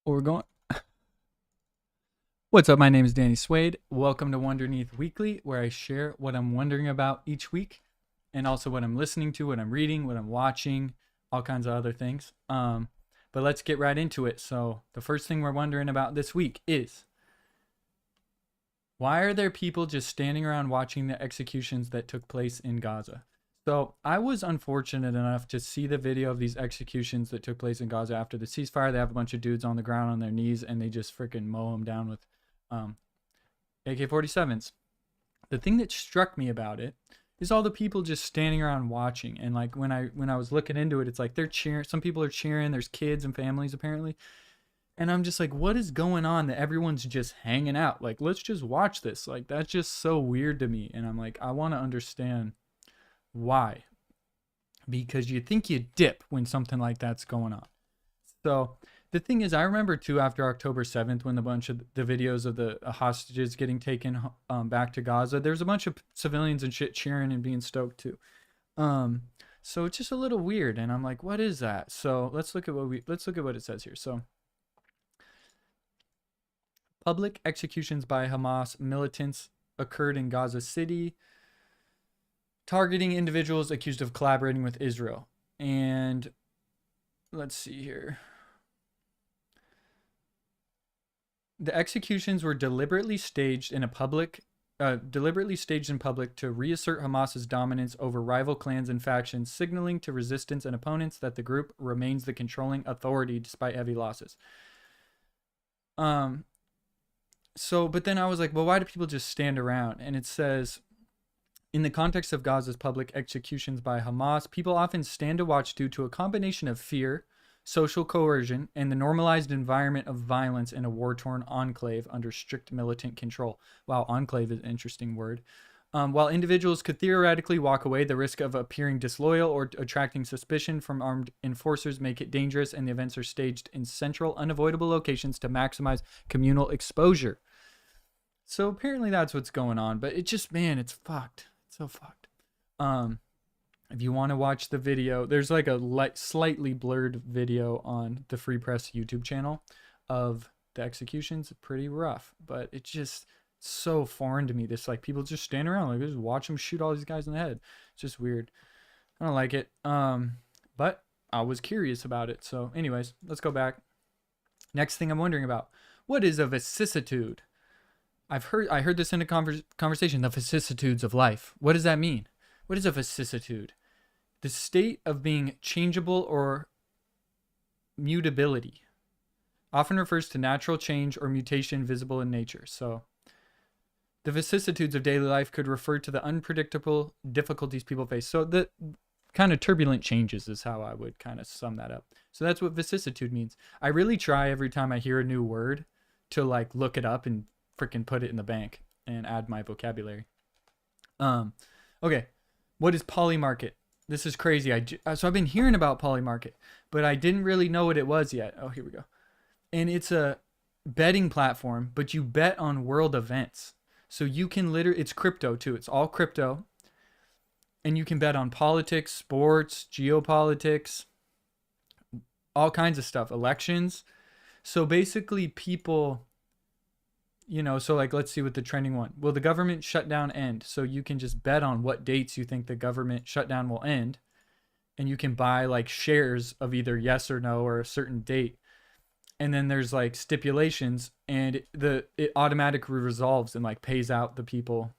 We're going. What's up? My name is Danny Swade. Welcome to Wonderneath Weekly, where I share what I'm wondering about each week, and also what I'm listening to, what I'm reading, what I'm watching, all kinds of other things. But let's get right into it. So the first thing we're wondering about this week is, why are there people just standing around watching the executions that took place in Gaza? So I was unfortunate enough to see the video of these executions that took place in Gaza after the ceasefire. They have a bunch of dudes on the ground on their knees, and they just freaking mow them down with AK-47s. The thing that struck me about it is all the people just standing around watching. And like when I was looking into it, it's like they're cheering. Some people are cheering. There's kids and families apparently. And I'm just like, what is going on that everyone's just hanging out? Like, let's just watch this. Like, that's just so weird to me. And I'm like, I want to understand why. Because you think you dip when something like that's going on. So the thing is, I remember too, after October 7th, when a bunch of the videos of the hostages getting taken back to Gaza, there's a bunch of civilians and shit cheering and being stoked too. So it's just a little weird, and I'm like, what is that? So let's look at what it says here. So public executions by Hamas militants occurred in Gaza City, targeting individuals accused of collaborating with Israel. And let's see here. The executions were deliberately staged in public to reassert Hamas's dominance over rival clans and factions, signaling to resistance and opponents that the group remains the controlling authority despite heavy losses. But then I was like, well, why do people just stand around? And it says, in the context of Gaza's public executions by Hamas, people often stand to watch due to a combination of fear, social coercion, and the normalized environment of violence in a war-torn enclave under strict militant control. Wow, enclave is an interesting word. While individuals could theoretically walk away, the risk of appearing disloyal or attracting suspicion from armed enforcers make it dangerous, and the events are staged in central, unavoidable locations to maximize communal exposure. So apparently that's what's going on, but it just, man, it's fucked. It's so fucked. If you want to watch the video, there's like a slightly blurred video on the Free Press YouTube channel of the executions. Pretty rough, but it's just so foreign to me. This, like, people just stand around, like, just watch them shoot all these guys in the head. It's just weird. I don't like it. But I was curious about it. So anyways, let's go back. Next thing I'm wondering about, what is a vicissitude? I heard this in a conversation, the vicissitudes of life. What does that mean? What is a vicissitude? The state of being changeable or mutability. Often refers to natural change or mutation visible in nature. So the vicissitudes of daily life could refer to the unpredictable difficulties people face. So the kind of turbulent changes is how I would kind of sum that up. So that's what vicissitude means. I really try every time I hear a new word to like look it up and freaking put it in the bank and add my vocabulary. Okay. What is polymarket? This is crazy. So I've been hearing about polymarket, but I didn't really know what it was yet. Oh, here we go. And it's a betting platform, but you bet on world events. So you can it's crypto too. It's all crypto. And you can bet on politics, sports, geopolitics, all kinds of stuff, elections. So basically people, so like, let's see what the trending one. Will the government shutdown end? So you can just bet on what dates you think the government shutdown will end. And you can buy like shares of either yes or no or a certain date. And then there's like stipulations, and it automatically resolves and like pays out the people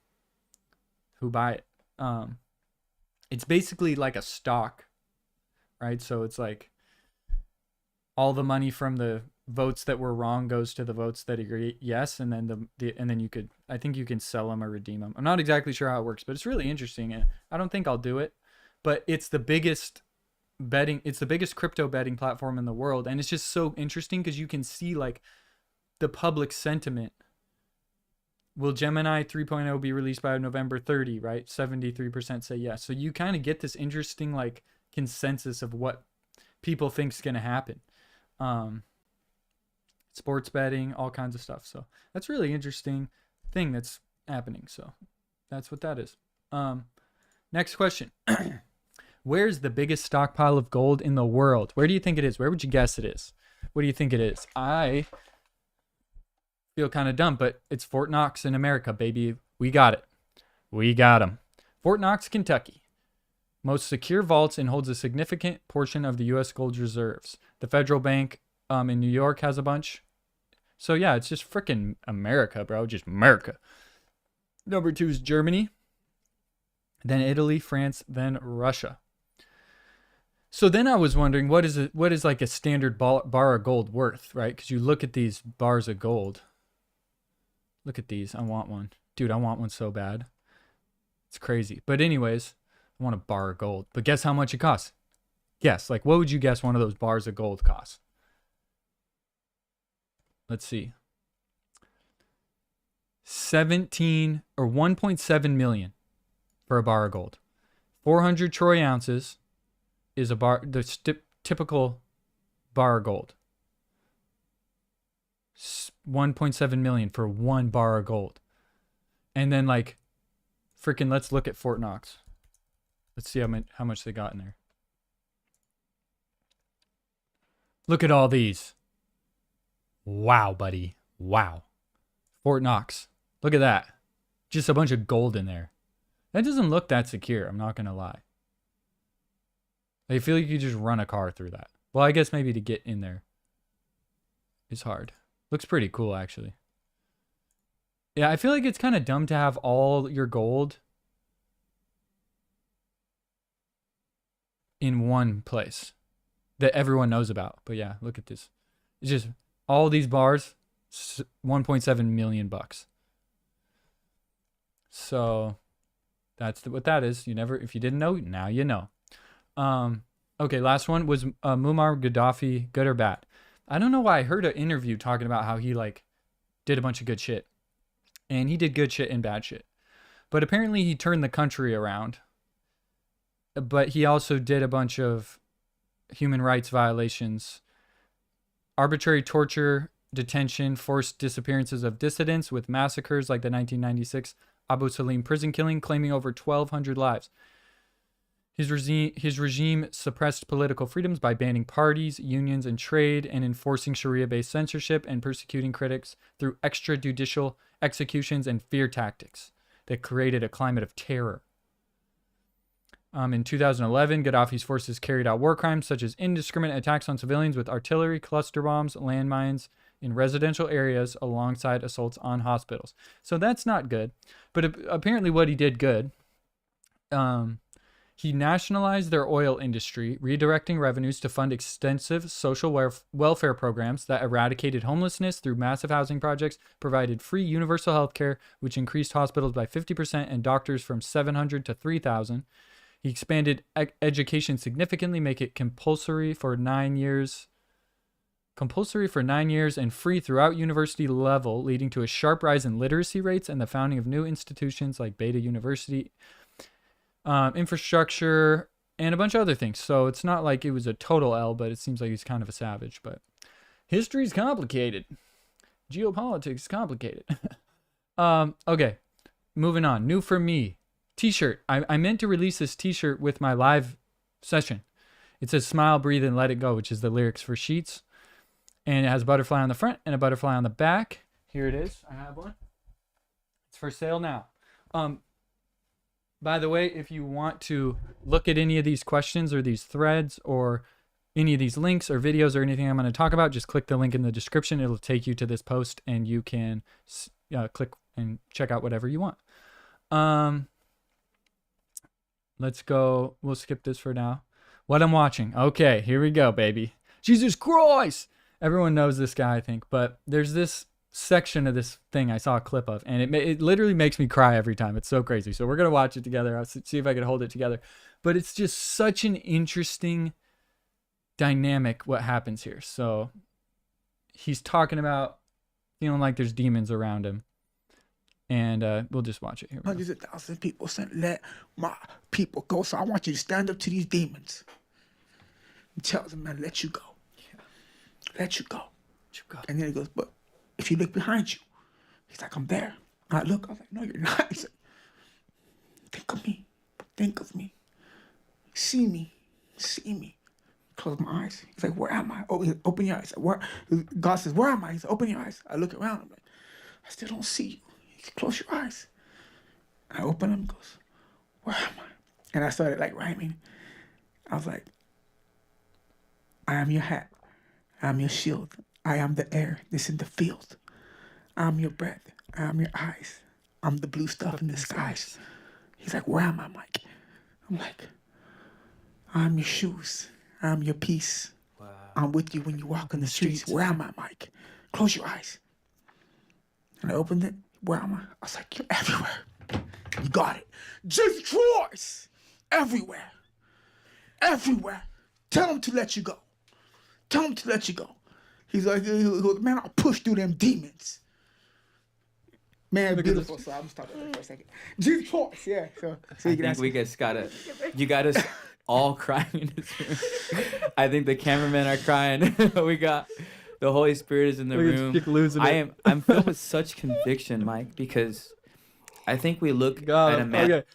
who buy it. It's basically like a stock, right? So it's like all the money from the votes that were wrong goes to the votes that agree yes, and then and then I think you can sell them or redeem them. I'm not exactly sure how it works, but it's really interesting. I don't think I'll do it, but it's the biggest crypto betting platform in the world, and it's just so interesting because you can see like the public sentiment. Will Gemini 3.0 be released by November 30, right? 73% say yes. So you kind of get this interesting like consensus of what people think is going to happen. Sports betting, all kinds of stuff. So that's really interesting thing that's happening. So that's what that is. Next question. Where's the biggest stockpile of gold in the world? Where do you think it is? Where would you guess it is? What do you think it is? I feel kind of dumb, but it's Fort Knox in America, baby. We got it. We got them. Fort Knox, Kentucky. Most secure vaults and holds a significant portion of the U.S. gold reserves. The Federal Bank in New York has a bunch. So yeah, it's just freaking America, bro. Just America. Number 2 is Germany. Then Italy, France, then Russia. So then I was wondering, what is like a standard bar of gold worth, right? Because you look at these bars of gold. Look at these. I want one. Dude, I want one so bad. It's crazy. But anyways, I want a bar of gold. But guess how much it costs? Guess. Like, what would you guess one of those bars of gold costs? Let's see. 17 or 1.7 million for a bar of gold. 400 troy ounces is a bar, the typical bar of gold. 1.7 million for one bar of gold. And then like freaking, let's look at Fort Knox. Let's see how much they got in there. Look at all these. Wow, buddy. Wow. Fort Knox. Look at that. Just a bunch of gold in there. That doesn't look that secure. I'm not going to lie. I feel like you just run a car through that. Well, I guess maybe to get in there is hard. Looks pretty cool, actually. Yeah, I feel like it's kind of dumb to have all your gold in one place that everyone knows about. But yeah, look at this. It's just all these bars, 1.7 million bucks. So that's what that is. If you didn't know, now you know. Okay, last one was Muammar Gaddafi, good or bad? I don't know why I heard an interview talking about how he like did a bunch of good shit. And he did good shit and bad shit. But apparently he turned the country around. But he also did a bunch of human rights violations, arbitrary torture, detention, forced disappearances of dissidents with massacres like the 1996 Abu Salim prison killing, claiming over 1,200 lives. His regime suppressed political freedoms by banning parties, unions, and trade, and enforcing Sharia-based censorship and persecuting critics through extrajudicial executions and fear tactics that created a climate of terror. In 2011, Gaddafi's forces carried out war crimes such as indiscriminate attacks on civilians with artillery, cluster bombs, landmines in residential areas alongside assaults on hospitals. So that's not good. But apparently what he did good, he nationalized their oil industry, redirecting revenues to fund extensive social welfare programs that eradicated homelessness through massive housing projects, provided free universal health care, which increased hospitals by 50% and doctors from 700 to 3,000. He expanded education significantly, make it compulsory for 9 years and free throughout university level, leading to a sharp rise in literacy rates and the founding of new institutions like Beta University, infrastructure, and a bunch of other things. So it's not like it was a total L, but it seems like he's kind of a savage. But history's complicated. Geopolitics is complicated. Okay, moving on. New for me. T-shirt. I meant to release this t-shirt with my live session. It says smile, breathe, and let it go, which is the lyrics for Sheets. And it has a butterfly on the front and a butterfly on the back. Here it is. I have one. It's for sale now. By the way, if you want to look at any of these questions or these threads or any of these links or videos or anything I'm going to talk about, just click the link in the description. It'll take you to this post and you can click and check out whatever you want. Let's go. We'll skip this for now. What I'm watching. Okay, here we go, baby. Jesus Christ! Everyone knows this guy, I think. But there's this section of this thing I saw a clip of. And it literally makes me cry every time. It's so crazy. So we're going to watch it together. I'll see if I can hold it together. But it's just such an interesting dynamic what happens here. So he's talking about feeling like there's demons around him. And we'll just watch it here. Hundreds of thousands of people said, let my people go. So I want you to stand up to these demons and tell them, man, let you go. Yeah. Let you go. Let you go. And then he goes, but if you look behind you, he's like, I'm there. I look, I was like, no, you're not. He's like, think of me. Think of me. See me. See me. Close my eyes. He's like, where am I? Open your eyes. Where? God says, where am I? He said, open your eyes. I look around. I'm like, I still don't see you. He said, close your eyes. I open them. He goes, where am I? And I started like rhyming. I was like, I am your hat. I am your shield. I am the air that's in the field. I am your breath. I am your eyes. I'm the blue stuff in the skies. He's like, where am I, Mike? I'm like, I'm your shoes. I'm your peace. Wow. I'm with you when you walk in the streets. Where am I, Mike? Close your eyes. And I opened it. Where am I? I was like, you're everywhere. You got it. Just CHROIS. Everywhere. Everywhere. Tell him to let you go. Tell him to let you go. He's like, he goes, man, I'll push through them demons. Man, beautiful. So I'm gonna stop there for a second. Just CHROIS, yeah. So I think you got us all crying in this room. I think the cameramen are crying. We got the Holy Spirit is in the room. I'm filled with such conviction, Mike, because I think we look at a man. Okay.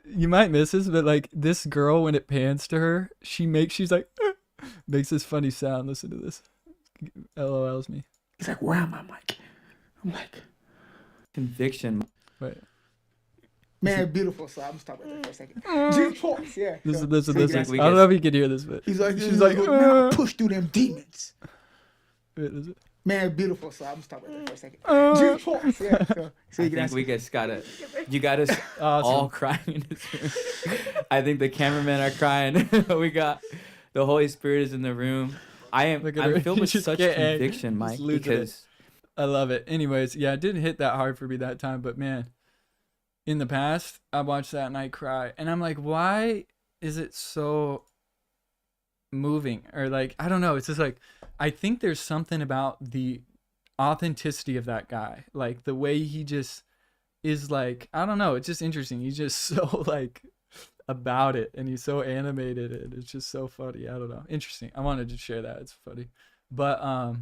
You might miss this, but like this girl, when it pans to her, she's like makes this funny sound. Listen to this. LOLs me. He's like, where am I, Mike? I'm like, conviction. Wait. Man, beautiful. So I'm gonna stop right there for a second. Just CHROIS, yeah. Listen. I don't know if you can hear this, but she's like, man, I'll push through them demons. Wait, is it? Man, beautiful. So I'm gonna stop right there for a second. Just CHROIS, yeah. So I think you got us all crying in this room. I think the cameramen are crying. We got the Holy Spirit is in the room. I'm filled with such conviction, Mike, because I love it. Anyways, yeah, it didn't hit that hard for me that time, but man, in the past, I watched that and I cry, and I'm like, why is it so moving? Or like, I don't know. It's just like, I think there's something about the authenticity of that guy, like the way he just is. Like, I don't know. It's just interesting. He's just so like about it, and he's so animated, and it's just so funny. I don't know. Interesting. I wanted to share that. It's funny, but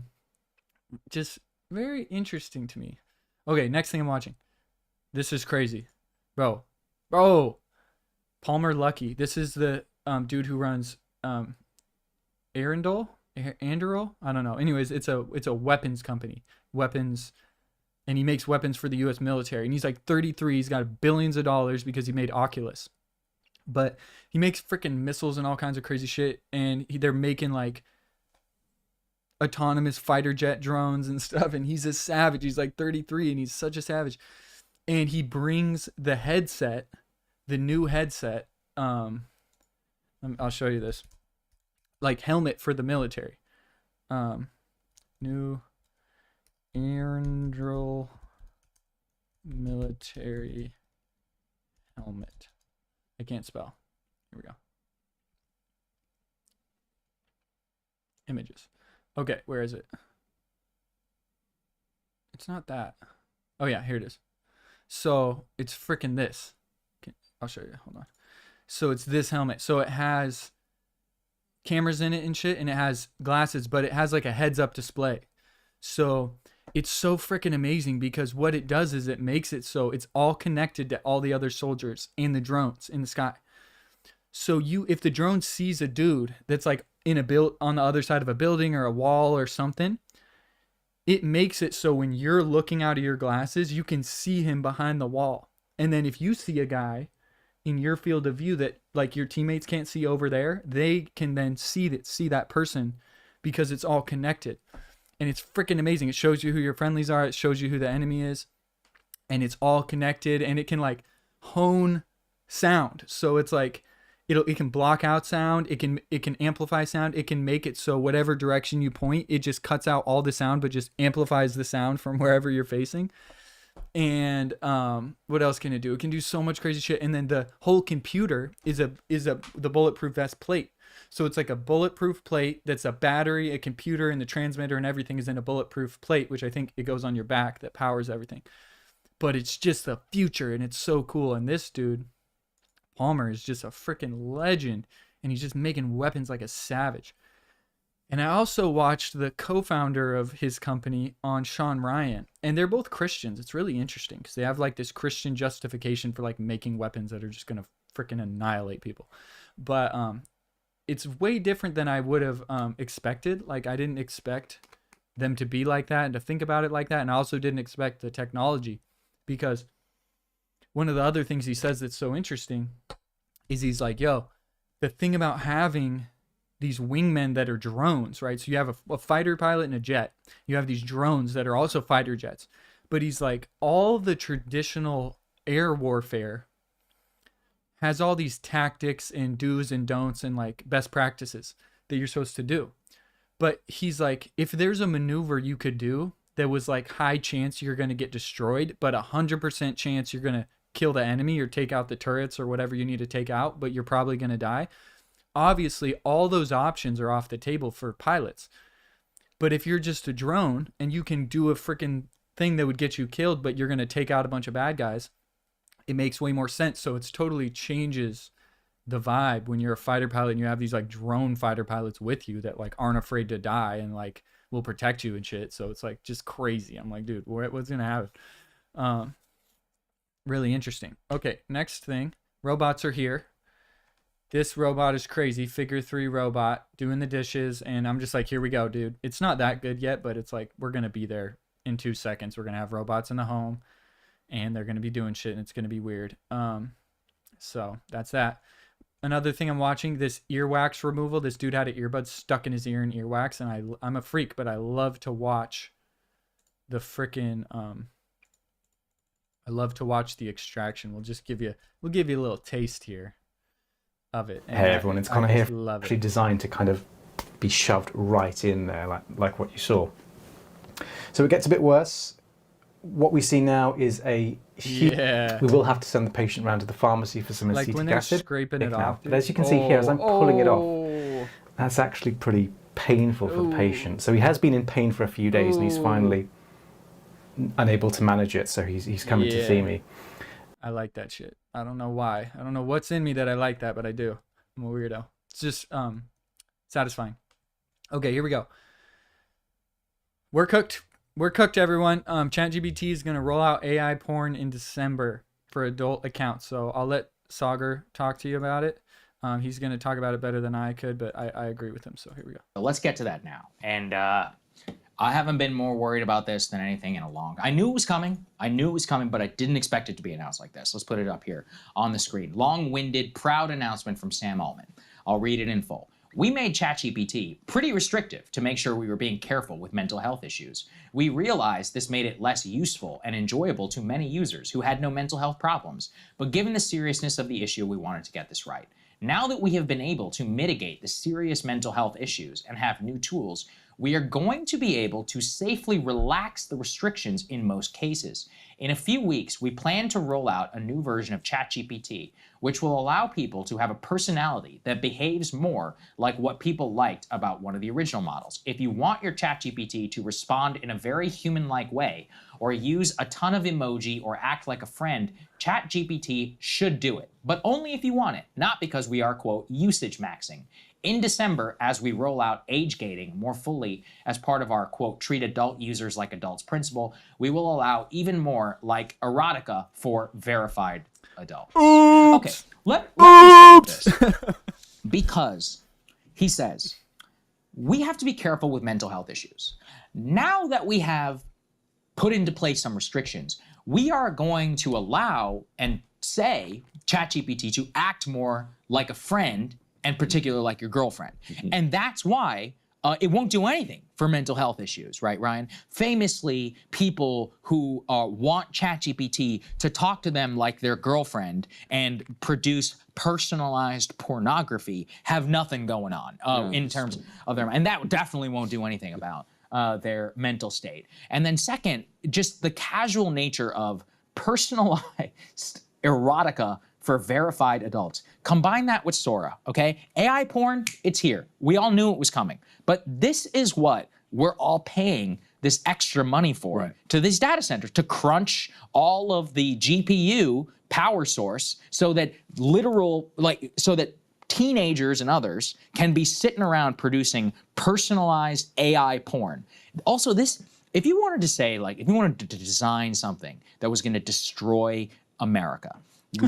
just very interesting to me. Okay, next thing I'm watching. This is crazy, bro. Palmer Luckey. This is the dude who runs Anduril. I don't know. Anyways, it's a weapons company. Weapons, and he makes weapons for the U.S. military. And he's like 33. He's got billions of dollars because he made Oculus. But he makes freaking missiles and all kinds of crazy shit. And they're making like autonomous fighter jet drones and stuff. And he's a savage. He's like 33 and he's such a savage. And he brings the headset, the new headset. I'll show you this. Like helmet for the military. New Anduril military helmet. I can't spell. Here we go. Images. Okay, where is it? It's not that. Oh yeah, here it is. So it's freaking this. I'll show you. Hold on. So it's this helmet. So it has cameras in it and shit, and it has glasses, but it has like a heads-up display. So it's so freaking amazing because what it does is it makes it so it's all connected to all the other soldiers and the drones in the sky. So if the drone sees a dude that's like in on the other side of a building or a wall or something, it makes it so when you're looking out of your glasses, you can see him behind the wall. And then if you see a guy in your field of view that like your teammates can't see over there, they can then see that person because it's all connected. And it's freaking amazing. It shows you who your friendlies are. It shows you who the enemy is. And it's all connected, and it can like hone sound. So it's like it can block out sound. It can amplify sound. It can make it so whatever direction you point, it just cuts out all the sound, but just amplifies the sound from wherever you're facing. And what else can it do? It can do so much crazy shit. And then the whole computer is the bulletproof vest plate. So it's like a bulletproof plate that's a battery, a computer, and the transmitter and everything is in a bulletproof plate, which I think it goes on your back that powers everything. But it's just the future, and it's so cool. And this dude, Palmer, is just a freaking legend, and he's just making weapons like a savage. And I also watched the co-founder of his company on Sean Ryan, and they're both Christians. It's really interesting because they have like this Christian justification for like making weapons that are just going to freaking annihilate people. But it's way different than I would have expected. Like, I didn't expect them to be like that and to think about it like that. And I also didn't expect the technology, because one of the other things he says that's so interesting is he's like, yo, the thing about having these wingmen that are drones, right? So you have a fighter pilot and a jet. You have these drones that are also fighter jets. But he's like, all the traditional air warfare has all these tactics and do's and don'ts and like best practices that you're supposed to do. But he's like, if there's a maneuver you could do that was like high chance you're going to get destroyed, but 100% chance you're going to kill the enemy or take out the turrets or whatever you need to take out, but you're probably going to die. Obviously, all those options are off the table for pilots. But if you're just a drone and you can do a freaking thing that would get you killed, but you're going to take out a bunch of bad guys, it makes way more sense. So it's totally changes the vibe when you're a fighter pilot and you have these like drone fighter pilots with you that like aren't afraid to die and like will protect you and shit. So it's like just crazy. I'm like, dude, what's going to happen? Really interesting. Okay, next thing. Robots are here. This robot is crazy. Figure 3 robot doing the dishes. And I'm just like, here we go, dude. It's not that good yet, but it's like, we're going to be there in 2 seconds. We're going to have robots in the home and they're going to be doing shit and it's going to be weird. So that's that. Another thing I'm watching, this earwax removal. This dude had an earbud stuck in his ear in earwax, and I'm a freak, but I love to watch the freaking I love to watch the extraction. We'll give you a little taste here of it. And hey everyone, it's Connor here. Actually designed to kind of be shoved right in there, like what you saw. So it gets a bit worse. What we see now is a huge... Yeah. We will have to send the patient round to the pharmacy for some acetic when they're acid. Scraping it off. But as you can see here, as I'm pulling it off, that's actually pretty painful for the patient. So he has been in pain for a few days and he's finally unable to manage it. So he's coming to see me. I like that shit. I don't know why. I don't know what's in me that I like that, but I do. I'm a weirdo. It's just satisfying. Okay, here we go. We're cooked. We're cooked, everyone. ChatGPT is going to roll out AI porn in December for adult accounts. So I'll let Sagar talk to you about it. He's going to talk about it better than I could, but I agree with him. So here we go. Let's get to that now. And I haven't been more worried about this than anything in a long... I knew it was coming, but I didn't expect it to be announced like this. Let's put it up here on the screen. Long-winded, proud announcement from Sam Altman. I'll read it in full. We made ChatGPT pretty restrictive to make sure we were being careful with mental health issues. We realized this made it less useful and enjoyable to many users who had no mental health problems. But given the seriousness of the issue, we wanted to get this right. Now that we have been able to mitigate the serious mental health issues and have new tools, we are going to be able to safely relax the restrictions in most cases. In a few weeks, we plan to roll out a new version of ChatGPT, which will allow people to have a personality that behaves more like what people liked about one of the original models. If you want your ChatGPT to respond in a very human-like way, or use a ton of emoji or act like a friend, ChatGPT should do it, but only if you want it, not because we are, quote, usage maxing. In December, as we roll out age gating more fully as part of our, quote, treat adult users like adults principle, we will allow even more like erotica for verified adults. Okay, let me start with this. Because he says, we have to be careful with mental health issues. Now that we have put into place some restrictions, we are going to allow and say ChatGPT to act more like a friend, and particularly like your girlfriend. And that's why it won't do anything for mental health issues, right, Ryan? Famously, people who want ChatGPT to talk to them like their girlfriend and produce personalized pornography have nothing going on in terms of their... And that definitely won't do anything about their mental state. And then second, just the casual nature of personalized erotica for verified adults. Combine that with Sora, okay? AI porn, it's here. We all knew it was coming. But this is what we're all paying this extra money for to these data centers, to crunch all of the GPU power source so that so that teenagers and others can be sitting around producing personalized AI porn. Also, this, if you wanted to say, like, if you wanted to design something that was gonna destroy America,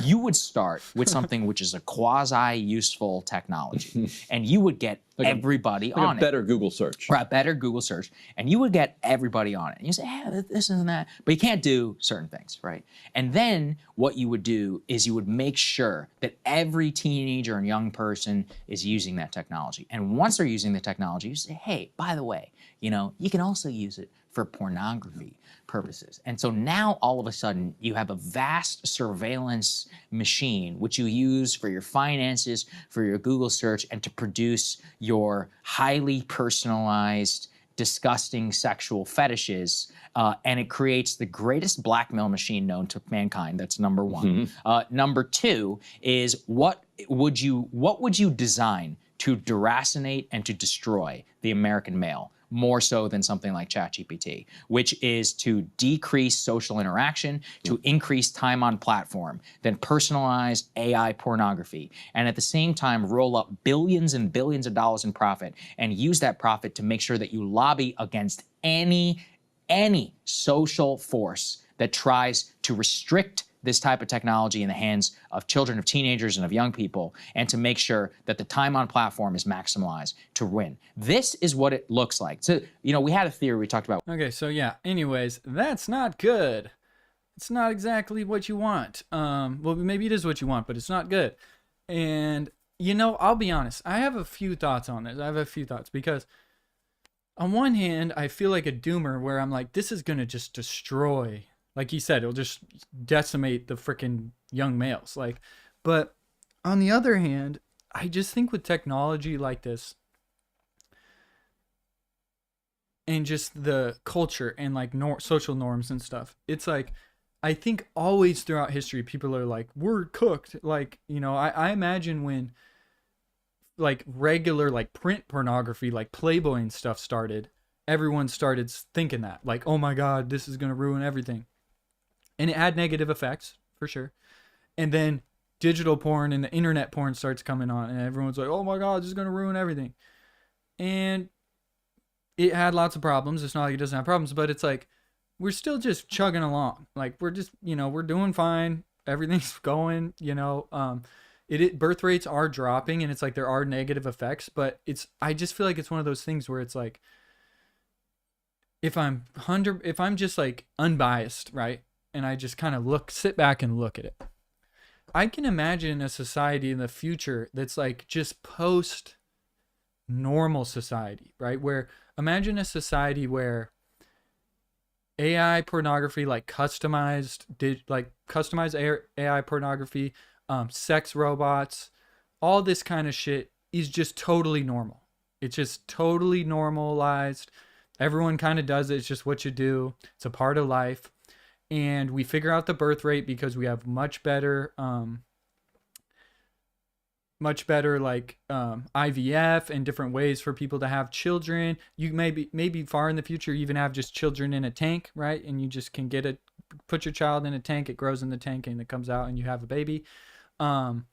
you would start with something which is a quasi-useful technology, and you would get everybody on a better Google search. Right, better Google search, and you would get everybody on it. And you say, hey, this and that, but you can't do certain things, right? And then what you would do is you would make sure that every teenager and young person is using that technology. And once they're using the technology, you say, hey, by the way, you know, you can also use it for pornography purposes. And so now all of a sudden you have a vast surveillance machine which you use for your finances, for your Google search, and to produce your highly personalized, disgusting sexual fetishes, and it creates the greatest blackmail machine known to mankind. That's number one. Number two is what would you design to deracinate and to destroy the American male, more so than something like ChatGPT, which is to decrease social interaction, to increase time on platform, then personalized AI pornography, and at the same time roll up billions and billions of dollars in profit and use that profit to make sure that you lobby against any social force that tries to restrict this type of technology in the hands of children, of teenagers, and of young people, and to make sure that the time on platform is maximized to win. This is what it looks like. So, you know, we had a theory we talked about. Okay, so yeah, anyways, that's not good. It's not exactly what you want. Well, maybe it is what you want, but it's not good. And, you know, I'll be honest, I have a few thoughts on this. I have a few thoughts because on one hand, I feel like a doomer where I'm like, this is going to just destroy, like he said, it'll just decimate the freaking young males. Like, but on the other hand, I just think with technology like this and just the culture and like social norms and stuff, it's like, I think always throughout history, people are like, we're cooked. Like, you know, I imagine when like regular like print pornography, like Playboy and stuff started, everyone started thinking that like, oh my God, this is going to ruin everything. And it had negative effects for sure. And then digital porn and the internet porn starts coming on and everyone's like, oh my God, this is going to ruin everything. And it had lots of problems. It's not like it doesn't have problems, but it's like, we're still just chugging along. Like we're just, you know, we're doing fine. Everything's going, you know, birth rates are dropping and it's like there are negative effects, but I just feel like it's one of those things where it's like, if I'm just like unbiased, right? And I just kind of sit back and look at it, I can imagine a society in the future that's like just post normal society, right? Where imagine a society where AI pornography, like customized AI pornography, sex robots, all this kind of shit is just totally normal. It's just totally normalized. Everyone kind of does it. It's just what you do. It's a part of life. And we figure out the birth rate because we have much better like IVF and different ways for people to have children. You maybe far in the future even have just children in a tank, right? And you just can put your child in a tank, it grows in the tank and it comes out and you have a baby. And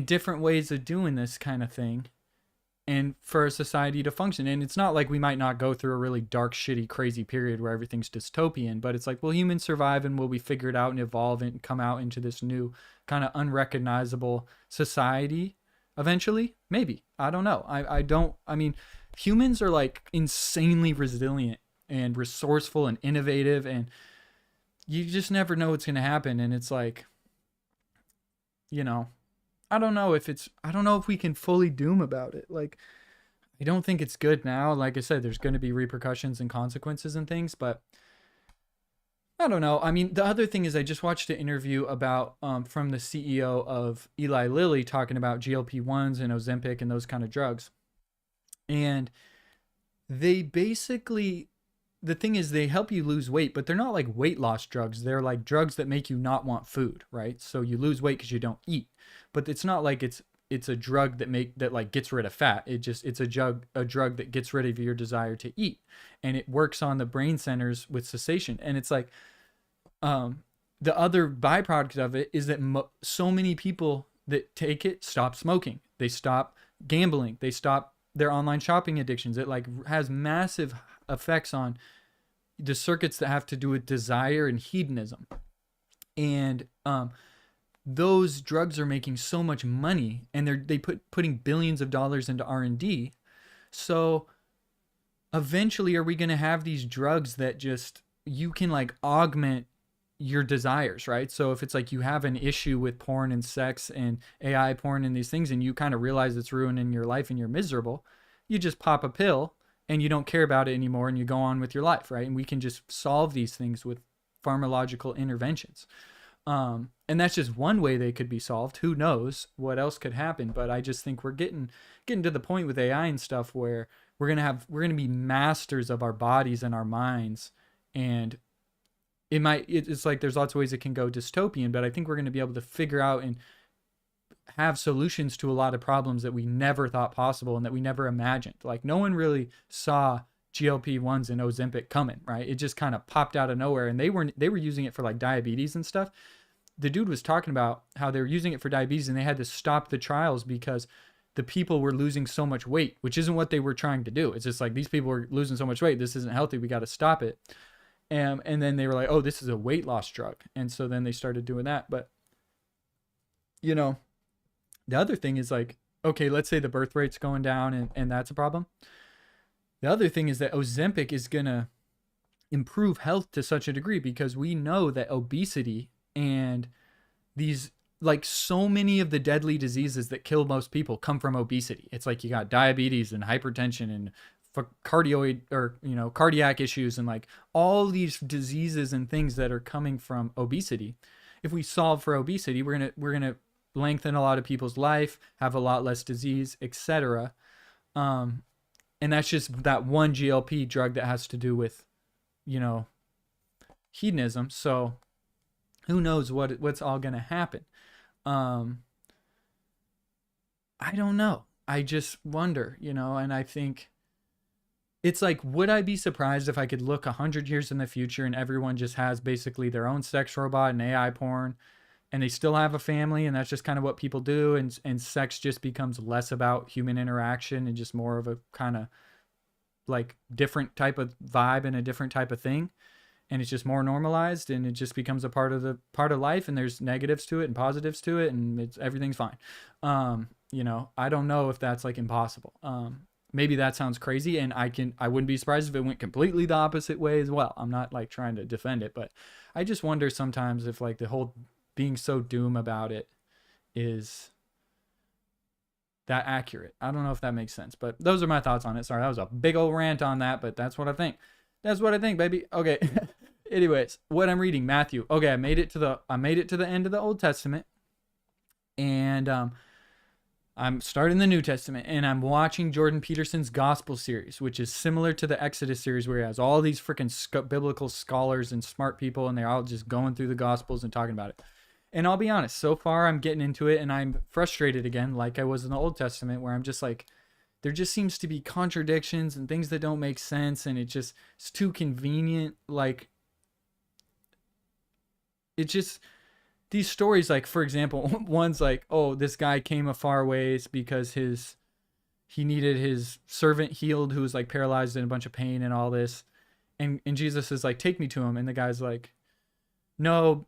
different ways of doing this kind of thing. And for a society to function. And it's not like we might not go through a really dark, shitty, crazy period where everything's dystopian, but it's like, will humans survive and will we figure it out and evolve and come out into this new kind of unrecognizable society eventually? Maybe. I don't know. I mean, humans are like insanely resilient and resourceful and innovative, and you just never know what's going to happen. And it's like, you know, I don't know if we can fully doom about it. Like, I don't think it's good now. Like I said, there's going to be repercussions and consequences and things, but I don't know. I mean, the other thing is I just watched an interview about from the CEO of Eli Lilly talking about GLP-1s and Ozempic and those kind of drugs. And they basically, the thing is they help you lose weight, but they're not like weight loss drugs. They're like drugs that make you not want food, right? So you lose weight because you don't eat. But it's not like it's a drug that like gets rid of fat. It's a drug that gets rid of your desire to eat, and it works on the brain centers with cessation. And it's like the other byproduct of it is that so many people that take it stop smoking, they stop gambling, they stop their online shopping addictions. It like has massive effects on the circuits that have to do with desire and hedonism. And those drugs are making so much money, and putting billions of dollars into R&D. So eventually, are we going to have these drugs that just, you can like augment your desires, right? So if it's like you have an issue with porn and sex and AI porn and these things, and you kind of realize it's ruining your life and you're miserable, you just pop a pill and you don't care about it anymore and you go on with your life, right? And we can just solve these things with pharmacological interventions. And that's just one way they could be solved. Who knows what else could happen? But I just think we're getting to the point with AI and stuff where we're gonna be masters of our bodies and our minds, and it's like there's lots of ways it can go dystopian, but I think we're going to be able to figure out and have solutions to a lot of problems that we never thought possible and that we never imagined. Like no one really saw GLP-1s and Ozempic coming, right? It just kind of popped out of nowhere, and they were using it for like diabetes and stuff. The dude was talking about how they were using it for diabetes and they had to stop the trials because the people were losing so much weight, which isn't what they were trying to do. It's just like, these people are losing so much weight. This isn't healthy. We got to stop it. And then they were like, oh, this is a weight loss drug. And so then they started doing that. But, you know, the other thing is like, okay, let's say the birth rate's going down and that's a problem. The other thing is that Ozempic is going to improve health to such a degree because we know that obesity and these, like so many of the deadly diseases that kill most people come from obesity. It's like you got diabetes and hypertension and cardiac issues and like all these diseases and things that are coming from obesity. If we solve for obesity, we're gonna lengthen a lot of people's life, have a lot less disease, etc. And that's just that one GLP drug that has to do with, you know, hedonism. So who knows what's all gonna happen? I don't know. I just wonder, you know, and I think it's like, would I be surprised if I could look 100 years in the future and everyone just has basically their own sex robot and AI porn, and they still have a family, and that's just kind of what people do, and sex just becomes less about human interaction and just more of a kind of like different type of vibe and a different type of thing, and it's just more normalized, and it just becomes a part of life, and there's negatives to it and positives to it, and everything's fine. You know, I don't know if that's like impossible. Maybe that sounds crazy, and I wouldn't be surprised if it went completely the opposite way as well. I'm not like trying to defend it, but I just wonder sometimes if like the whole being so doom about it is that accurate. I don't know if that makes sense, but those are my thoughts on it. Sorry, that was a big old rant on that, but that's what I think. That's what I think, baby. Okay. Anyways, what I'm reading, Matthew. Okay, I made it to the end of the Old Testament, and I'm starting the New Testament, and I'm watching Jordan Peterson's Gospel series, which is similar to the Exodus series, where he has all these freaking biblical scholars and smart people, and they're all just going through the Gospels and talking about it. And I'll be honest, so far I'm getting into it, and I'm frustrated again, like I was in the Old Testament, where I'm just like, there just seems to be contradictions and things that don't make sense, and it's too convenient. Like, it just... These stories, like, for example, one's like, oh, this guy came a far ways because he needed his servant healed who was like paralyzed in a bunch of pain and all this. And Jesus is like, take me to him. And the guy's like, no,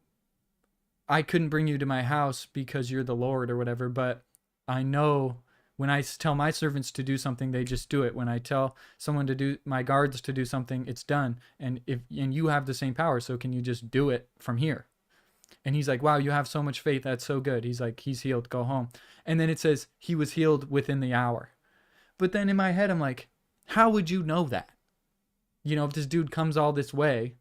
I couldn't bring you to my house because you're the Lord or whatever. But I know when I tell my servants to do something, they just do it. When I tell someone to do, my guards to do something, it's done. And you have the same power. So can you just do it from here? And he's like, wow, you have so much faith. That's so good. He's like, he's healed. Go home. And then it says he was healed within the hour. But then in my head, I'm like, how would you know that? You know, if this dude comes all this way,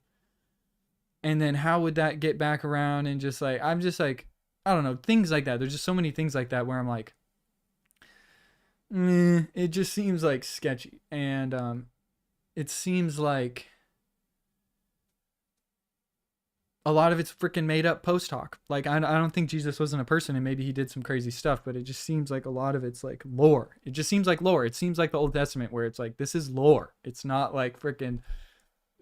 and then how would that get back around? And just like, I'm just like, I don't know, things like that. There's just so many things like that where I'm like, it just seems like sketchy. And it seems like a lot of it's freaking made up post hoc. Like, I don't think Jesus wasn't a person, and maybe he did some crazy stuff, but it just seems like a lot of it's like lore. It just seems like lore. It seems like the Old Testament, where it's like, this is lore. It's not like freaking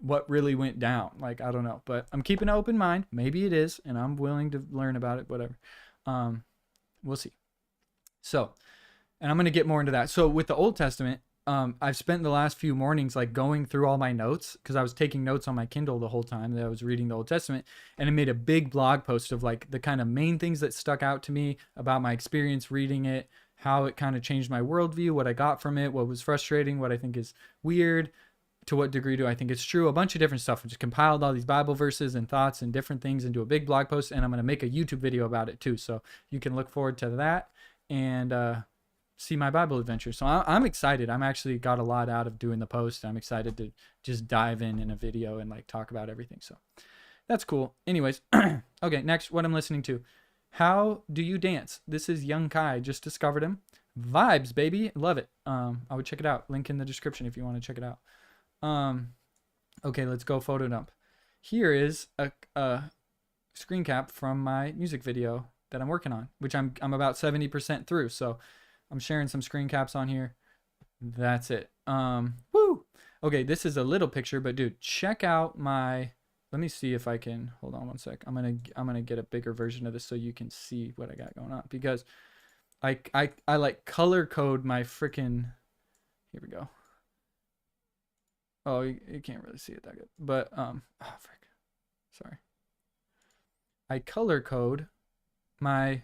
what really went down. Like, I don't know, but I'm keeping an open mind. Maybe it is, and I'm willing to learn about it, whatever. We'll see. So, and I'm going to get more into that. So with the Old Testament, I've spent the last few mornings like going through all my notes because I was taking notes on my Kindle the whole time that I was reading the Old Testament, and I made a big blog post of like the kind of main things that stuck out to me about my experience reading it, how it kind of changed my worldview, what I got from it, what was frustrating, what I think is weird, to what degree do I think it's true, a bunch of different stuff. I just compiled all these Bible verses and thoughts and different things into a big blog post, and I'm going to make a YouTube video about it too. So you can look forward to that and see my Bible adventure. So I'm excited. I'm actually got a lot out of doing the post. I'm excited to just dive in a video and like talk about everything. So that's cool. Anyways, okay, next, what I'm listening to. How Do You Dance? This is Young Kai. Just discovered him. Vibes, baby. Love it. I would check it out. Link in the description if you want to check it out. Okay, let's go photo dump. Here is a screen cap from my music video that I'm working on, which I'm about 70% through. So I'm sharing some screen caps on here. That's it. Woo. Okay, this is a little picture, but dude, check out my, let me see if I can, hold on one sec. I'm going to get a bigger version of this so you can see what I got going on, because I like color code my freaking, here we go. Oh, you can't really see it that good, but oh frick, sorry. I color code my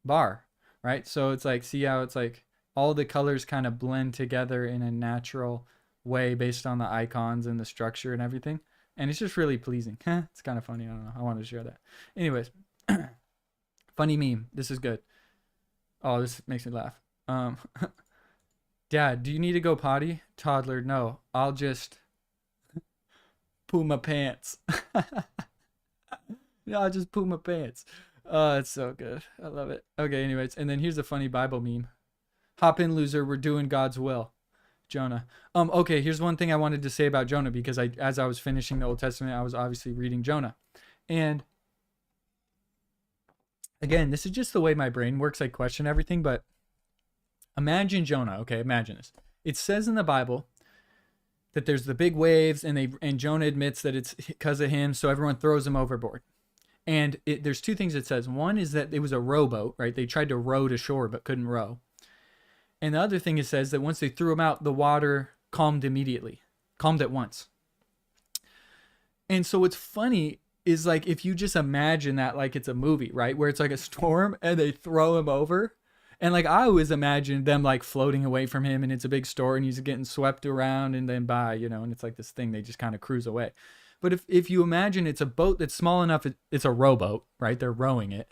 bar, right? So it's like, see how it's like all the colors kind of blend together in a natural way based on the icons and the structure and everything, and it's just really pleasing. It's kind of funny. I don't know. I wanted to share that. Anyways, funny meme. This is good. Oh, this makes me laugh. Dad, do you need to go potty? Toddler, no. I'll just poo my pants. No, I'll just poo my pants. Oh, it's so good. I love it. Okay, anyways. And then here's a funny Bible meme. Hop in, loser. We're doing God's will. Jonah. Okay, here's one thing I wanted to say about Jonah, because as I was finishing the Old Testament, I was obviously reading Jonah. And again, this is just the way my brain works. I question everything, but imagine Jonah. Okay, imagine this. It says in the Bible that there's the big waves, and Jonah admits that it's because of him, so everyone throws him overboard. And there's two things it says. One is that it was a rowboat, right? They tried to row to shore but couldn't row. And the other thing it says that once they threw him out, the water calmed immediately, calmed at once. And so what's funny is like if you just imagine that like it's a movie, right? Where it's like a storm and they throw him over. And like I always imagined them like floating away from him, and it's a big storm and he's getting swept around and then by, and it's like this thing, they just kind of cruise away. But if you imagine it's a boat that's small enough, it's a rowboat, right? They're rowing it,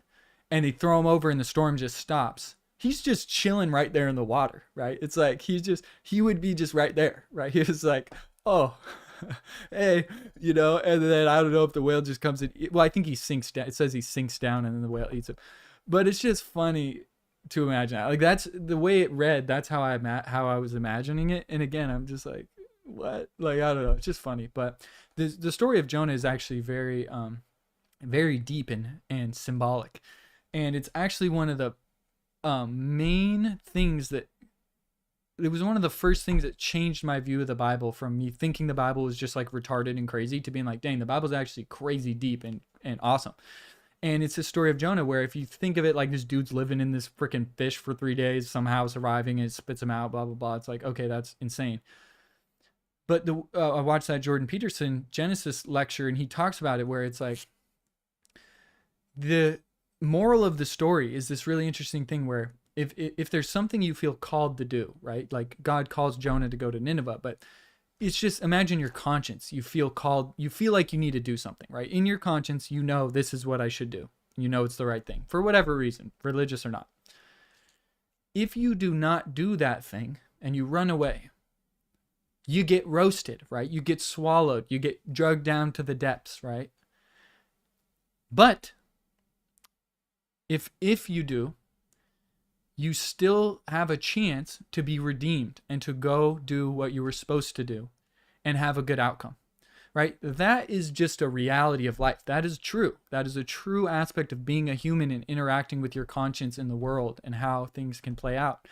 and they throw him over and the storm just stops. He's just chilling right there in the water, right? It's like he would be just right there, right? He was like, oh, hey, and then I don't know if the whale just comes in. Well, I think he sinks down. It says he sinks down and then the whale eats him. But it's just funny to imagine that. Like that's the way it read. That's how I was imagining it. And again, I'm just like, what? Like, I don't know. It's just funny. But the story of Jonah is actually very, very deep and symbolic. And it's actually one of the main things it was one of the first things that changed my view of the Bible, from me thinking the Bible was just like retarded and crazy to being like, dang, the Bible's actually crazy deep and awesome. And it's the story of Jonah, where if you think of it like this dude's living in this freaking fish for 3 days, somehow surviving, and it spits him out, blah, blah, blah. It's like, okay, that's insane. But I watched that Jordan Peterson Genesis lecture, and he talks about it, where it's like the moral of the story is this really interesting thing where if there's something you feel called to do, right? Like God calls Jonah to go to Nineveh, but it's just, imagine your conscience. You feel called, you feel like you need to do something, right? In your conscience, this is what I should do. It's the right thing for whatever reason, religious or not. If you do not do that thing and you run away, you get roasted, right? You get swallowed, you get dragged down to the depths, right? But if you do, you still have a chance to be redeemed and to go do what you were supposed to do and have a good outcome, right? That is just a reality of life. That is true. That is a true aspect of being a human and interacting with your conscience in the world and how things can play out.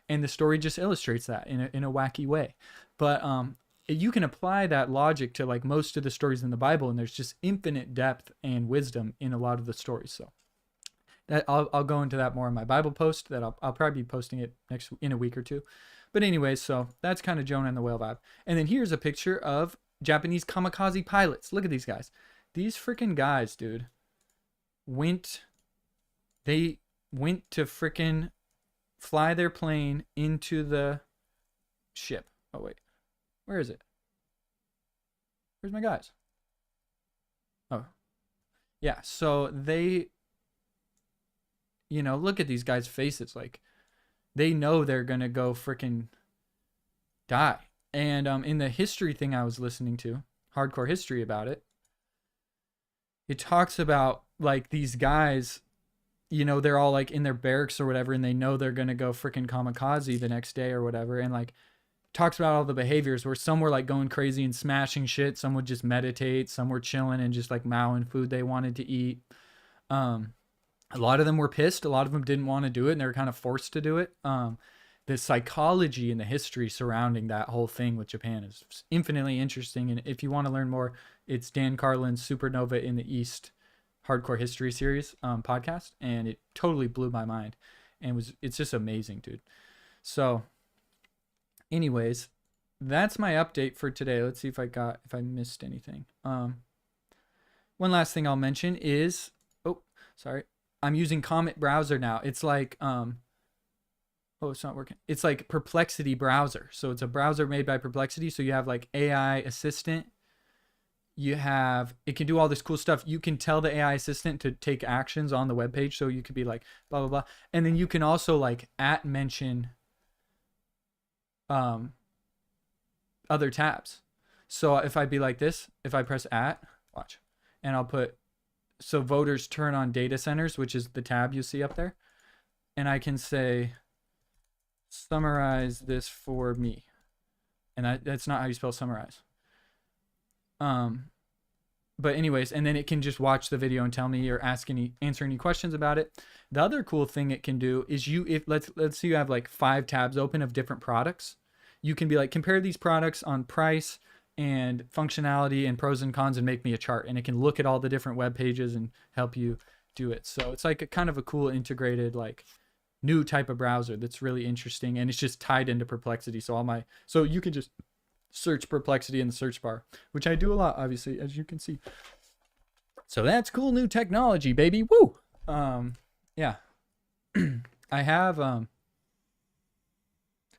And the story just illustrates that in a wacky way. But you can apply that logic to like most of the stories in the Bible, and there's just infinite depth and wisdom in a lot of the stories. So that I'll go into that more in my Bible post that I'll probably be posting it in a week or two. But anyways, so that's kind of Jonah and the whale vibe. And then here's a picture of Japanese kamikaze pilots. Look at these guys. These freaking guys, dude, they went to freaking fly their plane into the ship. Oh, wait. Where is it? Where's my guys? Oh. Yeah, so they, look at these guys' faces. Like, they know they're going to go freaking die. And in the history thing I was listening to, hardcore history about it, it talks about, like, these guys, they're all, like, in their barracks or whatever, and they know they're going to go freaking kamikaze the next day or whatever. And, like, talks about all the behaviors where some were, like, going crazy and smashing shit. Some would just meditate. Some were chilling and just, like, mowing food they wanted to eat. A lot of them were pissed. A lot of them didn't want to do it, and they were kind of forced to do it. The psychology and the history surrounding that whole thing with Japan is infinitely interesting. And if you want to learn more, it's Dan Carlin's Supernova in the East Hardcore History Series podcast, and it totally blew my mind. And it's just amazing, dude. So, anyways, that's my update for today. Let's see if I missed anything. One last thing I'll mention is, I'm using Comet Browser now. It's like, it's not working. It's like Perplexity Browser. So it's a browser made by Perplexity. So you have like AI assistant. It can do all this cool stuff. You can tell the AI assistant to take actions on the web page. So you could be like, blah, blah, blah. And then you can also like mention other tabs. So if I be like this, if I press watch, and I'll put, so voters turn on data centers, which is the tab you see up there. And I can say, summarize this for me. And that's not how you spell summarize. But anyways, and then it can just watch the video and tell me or answer any questions about it. The other cool thing it can do is let's say you have like 5 tabs open of different products. You can be like, compare these products on price and functionality and pros and cons and make me a chart. And it can look at all the different web pages and help you do it. So it's like a kind of a cool integrated, like, new type of browser that's really interesting, and it's just tied into Perplexity. So you can just search Perplexity in the search bar, which I do a lot, obviously, as you can see. So that's cool new technology, baby. Woo! Yeah. I have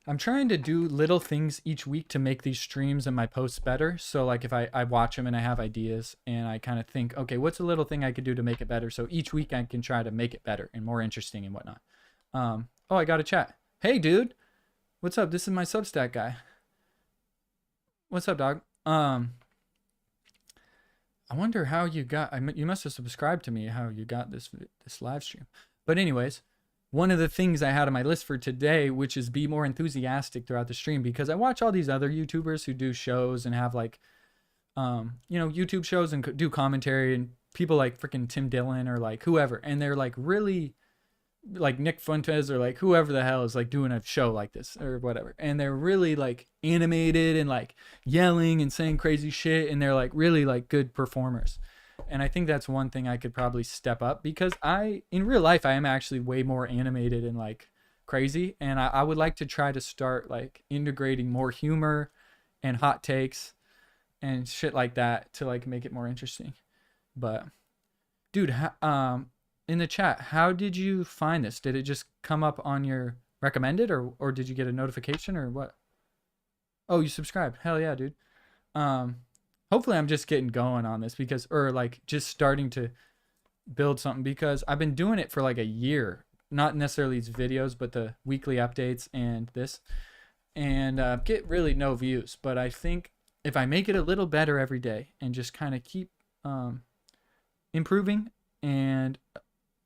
I'm trying to do little things each week to make these streams and my posts better. So like if I watch them and I have ideas and I kind of think, okay, what's a little thing I could do to make it better? So each week I can try to make it better and more interesting and whatnot. I got a chat. Hey, dude. What's up? This is my Substack guy. What's up, dog? I wonder how you must have subscribed to me, how you got this live stream. But anyways, one of the things I had on my list for today, which is be more enthusiastic throughout the stream, because I watch all these other YouTubers who do shows and have like, YouTube shows and do commentary, and people like freaking Tim Dillon or like whoever. And they're like really like Nick Fuentes or like whoever the hell is like doing a show like this or whatever. And they're really like animated and like yelling and saying crazy shit. And they're like really like good performers. And I think that's one thing I could probably step up, because in real life, I am actually way more animated and like crazy. And I would like to try to start like integrating more humor and hot takes and shit like that to like make it more interesting. But dude, in the chat, how did you find this? Did it just come up on your recommended, or did you get a notification or what? Oh, you subscribed. Hell yeah, dude. Hopefully I'm just getting going on this or like just starting to build something, because I've been doing it for like a year, not necessarily these videos, but the weekly updates and this, and get really no views. But I think if I make it a little better every day and just kind of keep improving and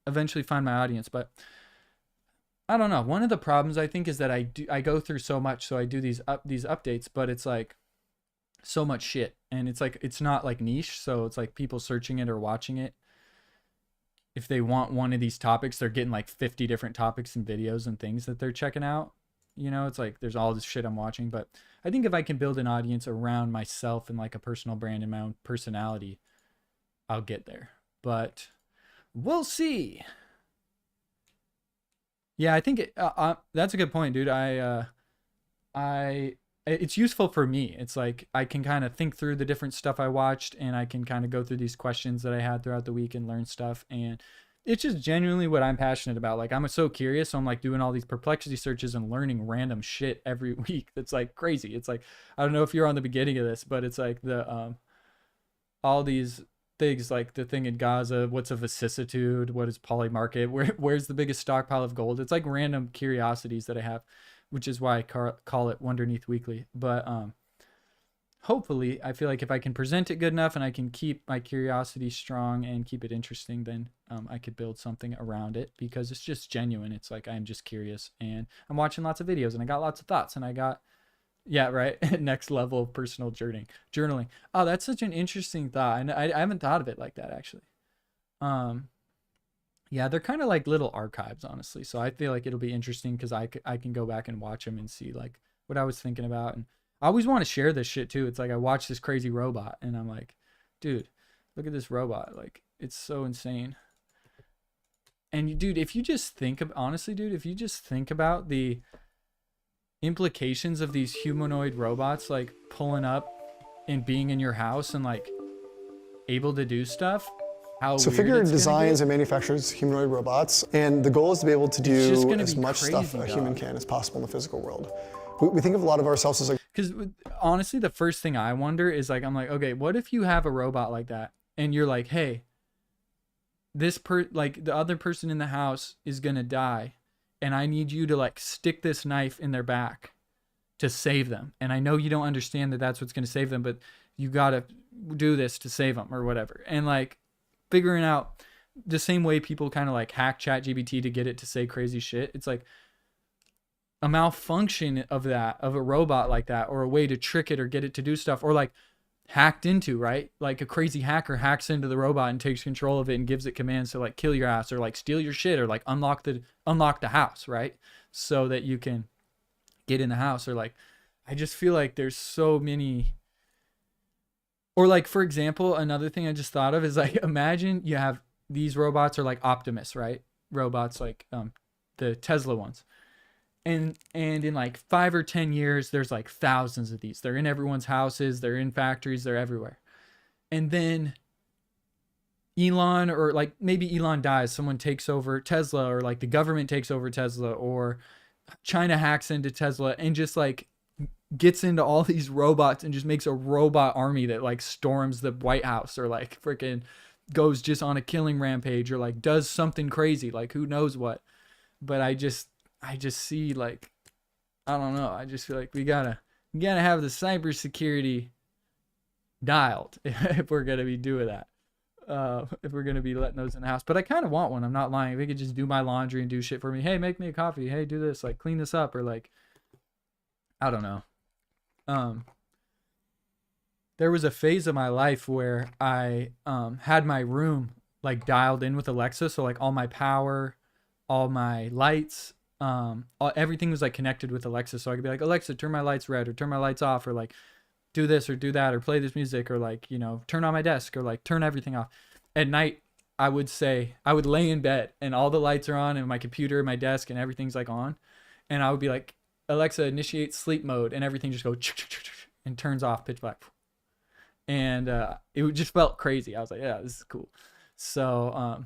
eventually find my audience. But I don't know. One of the problems I think is that I go through so much. So I do these updates, but it's like so much shit, and it's like it's not like niche, so it's like people searching it or watching it, if they want one of these topics, they're getting like 50 different topics and videos and things that they're checking out. It's like there's all this shit I'm watching. But I think if I can build an audience around myself and like a personal brand and my own personality, I'll get there. But we'll see. Yeah, I think that's a good point, dude. it's useful for me. It's like I can kind of think through the different stuff I watched, and I can kind of go through these questions that I had throughout the week and learn stuff. And it's just genuinely what I'm passionate about. Like, I'm so curious. So I'm like doing all these perplexity searches and learning random shit every week. That's like crazy. It's like, I don't know if you're on the beginning of this, but it's like all these things, like the thing in Gaza, what's a vicissitude? What is polymarket? Where's the biggest stockpile of gold? It's like random curiosities that I have, which is why I call it Wonderneath Weekly. But hopefully, I feel like if I can present it good enough and I can keep my curiosity strong and keep it interesting, then I could build something around it, because it's just genuine. It's like I'm just curious, and I'm watching lots of videos, and I got lots of thoughts, and I got, yeah, right, next level of personal journaling. Oh, that's such an interesting thought. I haven't thought of it like that, actually. Yeah, they're kind of like little archives, honestly. So I feel like it'll be interesting because I can go back and watch them and see like what I was thinking about. And I always want to share this shit too. It's like I watch this crazy robot and I'm like, dude, look at this robot. Like, it's so insane. And dude, if you just think of, honestly, dude, if you just think about the implications of these humanoid robots like pulling up and being in your house and like able to do stuff. So Figure designs and manufactures humanoid robots, and the goal is to be able to do as much stuff a human can as possible in the physical world. We think of a lot of ourselves as like... Because honestly, the first thing I wonder is like, I'm like, okay, what if you have a robot like that and you're like, hey, like the other person in the house is gonna die, and I need you to like stick this knife in their back to save them. And I know you don't understand that that's what's gonna save them, but you gotta do this to save them or whatever. And like, figuring out the same way people kind of like hack ChatGPT to get it to say crazy shit. It's like a malfunction of a robot like that, or a way to trick it or get it to do stuff, or like hacked into, right? Like a crazy hacker hacks into the robot and takes control of it and gives it commands to like kill your ass or like steal your shit or like unlock the house, right? So that you can get in the house. Or like, I just feel like there's so many. Or like, for example, another thing I just thought of is like, imagine you have these robots are like Optimus, right? Robots like the Tesla ones. And in like 5 or 10 years, there's like thousands of these. They're in everyone's houses. They're in factories. They're everywhere. And then Elon, or like maybe Elon dies. Someone takes over Tesla, or like the government takes over Tesla, or China hacks into Tesla and just like gets into all these robots and just makes a robot army that like storms the White House, or like freaking goes just on a killing rampage, or like does something crazy, like who knows what. But I just see like, I don't know. I just feel like we gotta have the cybersecurity dialed if we're gonna be doing that. If we're gonna be letting those in the house. But I kind of want one. I'm not lying. If it could just do my laundry and do shit for me. Hey, make me a coffee. Hey, do this. Like clean this up, or like, I don't know. There was a phase of my life where I had my room like dialed in with Alexa, so like all my power, all my lights, everything was like connected with Alexa. So I could be like, Alexa, turn my lights red, or turn my lights off, or like do this or do that, or play this music, or like, you know, turn on my desk, or like turn everything off. At night, I would lay in bed and all the lights are on, and my computer, my desk, and everything's like on, and I would be like, Alexa, initiate sleep mode, and everything just goes and turns off pitch black. And it just felt crazy. I was like, yeah, this is cool. So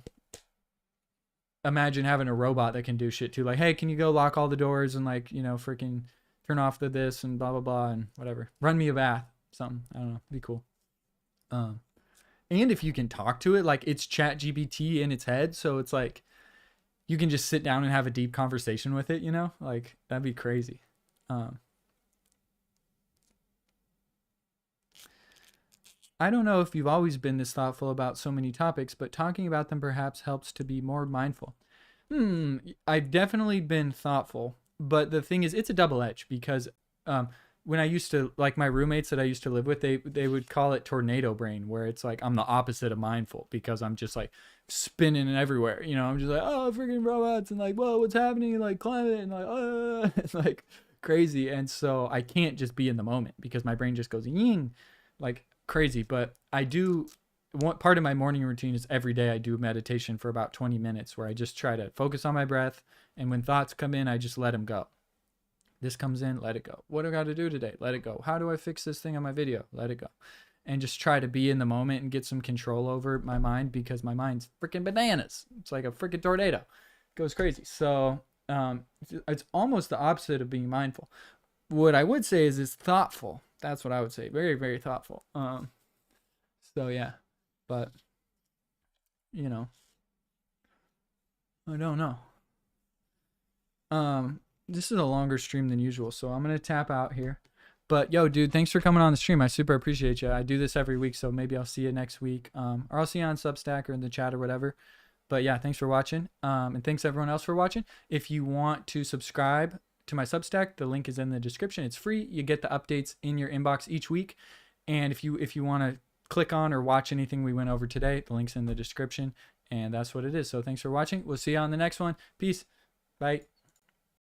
imagine having a robot that can do shit too. Like, hey, can you go lock all the doors and like, you know, freaking turn off the this and blah, blah, blah, and whatever. Run me a bath, something. I don't know. Be cool. And if you can talk to it, like it's ChatGPT in its head. So it's like, you can just sit down and have a deep conversation with it, you know, like that'd be crazy. I don't know if you've always been this thoughtful about so many topics, but talking about them perhaps helps to be more mindful. I've definitely been thoughtful, but the thing is, it's a double edge, because when I used to, like my roommates that I used to live with, they would call it tornado brain, where it's like I'm the opposite of mindful, because I'm just like spinning everywhere, you know. I'm just like, oh, freaking robots, and like, whoa, what's happening, like climate, and like, it's like crazy. And so I can't just be in the moment, because my brain just goes ying like crazy. But I do, one part of my morning routine is every day I do meditation for about 20 minutes, where I just try to focus on my breath, and when thoughts come in, I just let them go. This comes in, let it go. What do I got to do today? Let it go. How do I fix this thing on my video? Let it go. And just try to be in the moment and get some control over my mind, because my mind's freaking bananas. It's like a freaking tornado. It goes crazy. So it's almost the opposite of being mindful. What I would say is it's thoughtful. That's what I would say. Very, very thoughtful. So yeah, but you know, I don't know. This is a longer stream than usual, so I'm gonna tap out here. But yo, dude, thanks for coming on the stream. I super appreciate you. I do this every week, so maybe I'll see you next week. Or I'll see you on Substack or in the chat or whatever. But yeah, thanks for watching. And thanks everyone else for watching. If you want to subscribe to my Substack, the link is in the description. It's free. You get the updates in your inbox each week. And if you want to click on or watch anything we went over today, the link's in the description. And that's what it is. So thanks for watching. We'll see you on the next one. Peace. Bye.